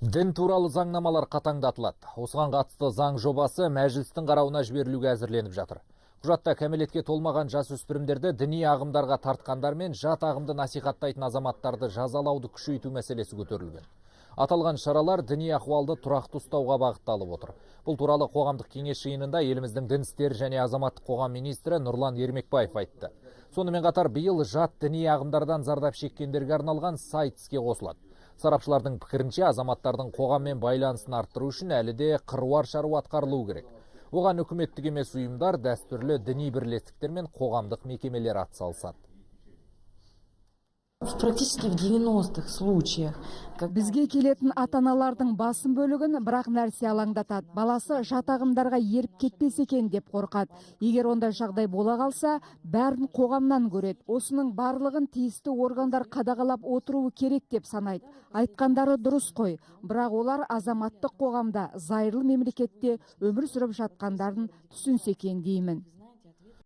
Дін туралы заңнамалар қатаңдатылады. Осыған қатысты заң жобасы мәжілістің қарауына жіберілуге әзірленіп жатыр. Құжатта кәмелетке толмаған жасөспірімдерді діни ағымдарға тартқандар мен жат ағымды насихаттайтын азаматтарды жазалауды күшейту мәселесі көтерілген. Аталған шаралар діни ахуалды тұрақты ұстауға бағытталып отыр. Бұл туралы қоғамдық кеңес жиынында еліміздің дін істері және азаматтық қоғам министрі Нұрлан Ермекбаев айтты. Сонымен қатар биыл жат діни ағымдардан зардап шеккендерге арналған сайт іске қосылады. Сарапшылардың пікірінше азаматтардың қоғаммен байланысын арттыру үшін әлі де қыруар шаруа атқарылуы керек. Оған үкіметтік емес ұйымдар, дәстүрлі діни бірлестіктер мен қоғамдық мекемелер атсалысады. Практически в 90-х случаях. Бізге келетін ата-аналардың басым бөлігін бірақ нәрсе алаңдатады. Баласы жат ағымдарға еріп кетпес екен деп қорқады. Егер ондай жағдай бола қалса, бәрін қоғамнан көреді. Осының барлығын тиісті органдар қадағалап отыруы керек деп санайды. Айтқандары дұрыс қой, бірақ олар азаматтық қоғамда, зайырлы мемлекетте өмір сүріп жатқандарын түсінсе екен деймін.